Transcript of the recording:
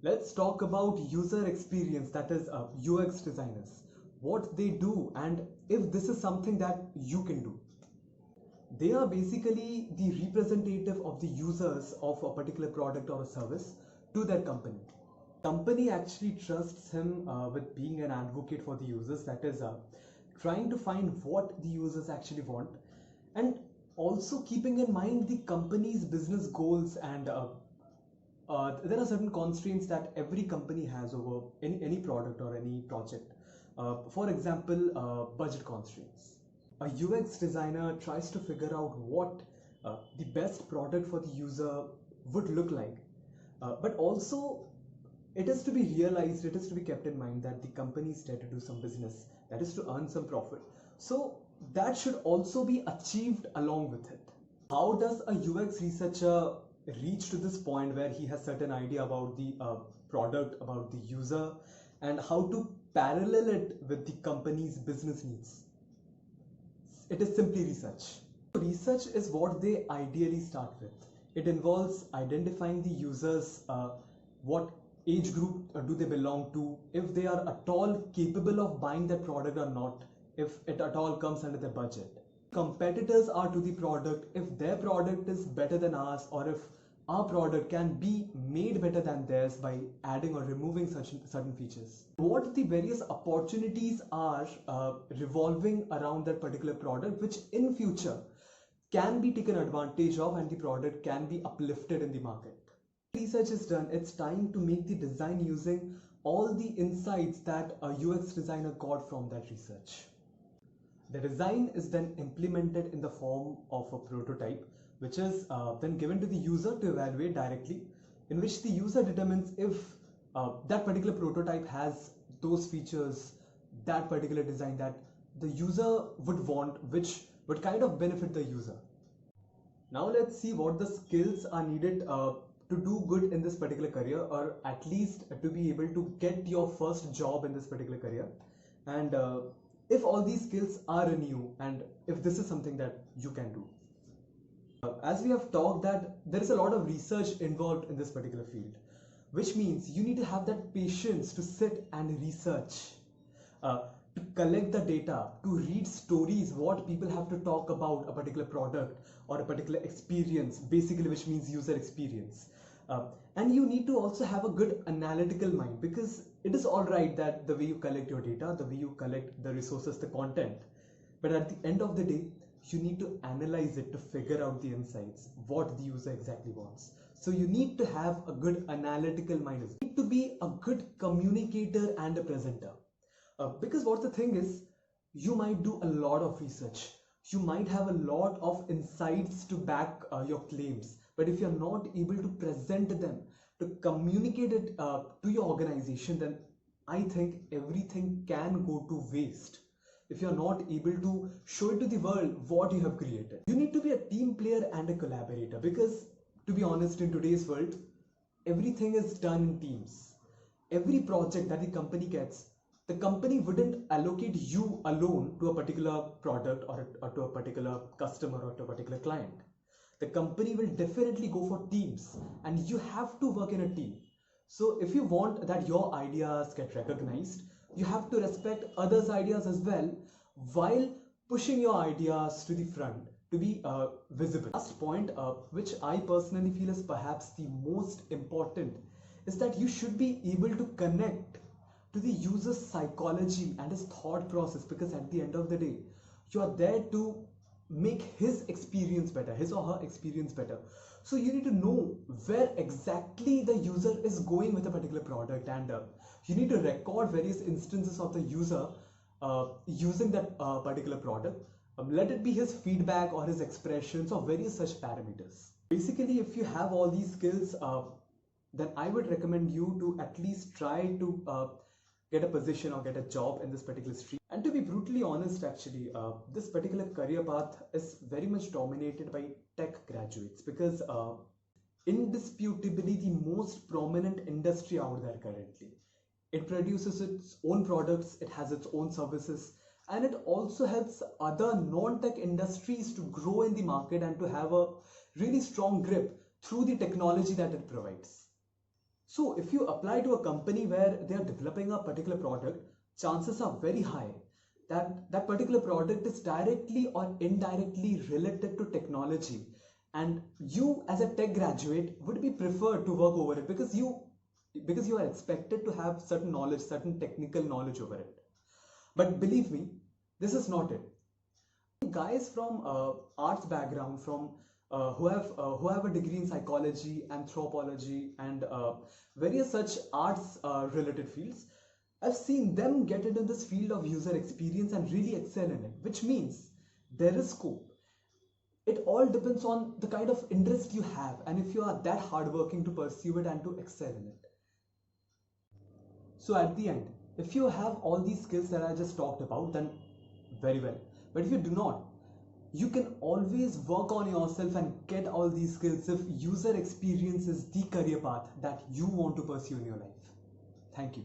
Let's talk about user experience, that is UX designers, what they do, and if this is something that you can do. They are basically the representative of the users of a particular product or a service to their company. Company actually trusts him with being an advocate for the users, that is trying to find what the users actually want, and also keeping in mind the company's business goals and there are certain constraints that every company has over any product or any project. For example, budget constraints. A UX designer tries to figure out what the best product for the user would look like. But also, it is to be realized, it is to be kept in mind that the company is there to do some business, that is to earn some profit. So, that should also be achieved along with it. How does a UX researcher reach to this point where he has certain idea about the product, about the user, and how to parallel it with the company's business needs? It is simply research. Research is what they ideally start with. It involves identifying the users, what age group do they belong to, if they are at all capable of buying that product or not, if it at all comes under their budget. Competitors are to the product, if their product is better than ours, or if our product can be made better than theirs by adding or removing certain features. What the various opportunities are revolving around that particular product, which in future can be taken advantage of and the product can be uplifted in the market. Research is done, it's time to make the design using all the insights that a UX designer got from that research. The design is then implemented in the form of a prototype, which is then given to the user to evaluate directly, in which the user determines if that particular prototype has those features, that particular design that the user would want, which would kind of benefit the user. Now let's see what the skills are needed to do good in this particular career, or at least to be able to get your first job in this particular career. And if all these skills are in you, and if this is something that you can do. As we have talked that there is a lot of research involved in this particular field, which means you need to have that patience to sit and research, to collect the data, to read stories, what people have to talk about a particular product or a particular experience, basically, which means user experience. And you need to also have a good analytical mind, because it is all right that the way you collect your data, the way you collect the resources, the content, but at the end of the day, you need to analyze it to figure out the insights, what the user exactly wants. So you need to have a good analytical mind. You need to be a good communicator and a presenter. Because what the thing is, you might do a lot of research. You might have a lot of insights to back your claims. But if you're not able to present them, to communicate it to your organization, then I think everything can go to waste if you're not able to show it to the world what you have created. You need to be a team player and a collaborator, because to be honest, in today's world, everything is done in teams. Every project that the company gets, the company wouldn't allocate you alone to a particular product or to a particular customer or to a particular client. The company will definitely go for teams, and you have to work in a team. So if you want that your ideas get recognized, you have to respect others' ideas as well, while pushing your ideas to the front to be visible. Last point, which I personally feel is perhaps the most important, is that you should be able to connect to the user's psychology and his thought process, because at the end of the day, you are there to make his experience better, his or her experience better. So you need to know where exactly the user is going with a particular product, and you need to record various instances of the user using that particular product. Let it be his feedback or his expressions or various such parameters. Basically, if you have all these skills, then I would recommend you to at least try to get a position or get a job in this particular stream. And to be brutally honest, actually, this particular career path is very much dominated by tech graduates, because indisputably the most prominent industry out there currently. It produces its own products, it has its own services, and it also helps other non-tech industries to grow in the market and to have a really strong grip through the technology that it provides. So if you apply to a company where they are developing a particular product, chances are very high that that particular product is directly or indirectly related to technology, and you as a tech graduate would be preferred to work over it because you are expected to have certain knowledge, certain technical knowledge over it. But believe me, this is not it. Guys from arts background, from who have a degree in psychology, anthropology, and various such arts related fields, I've seen them get into this field of user experience and really excel in it, which means there is scope. It all depends on the kind of interest you have and if you are that hardworking to pursue it and to excel in it. So at the end, if you have all these skills that I just talked about, then very well. But if you do not, you can always work on yourself and get all these skills if user experience is the career path that you want to pursue in your life. Thank you.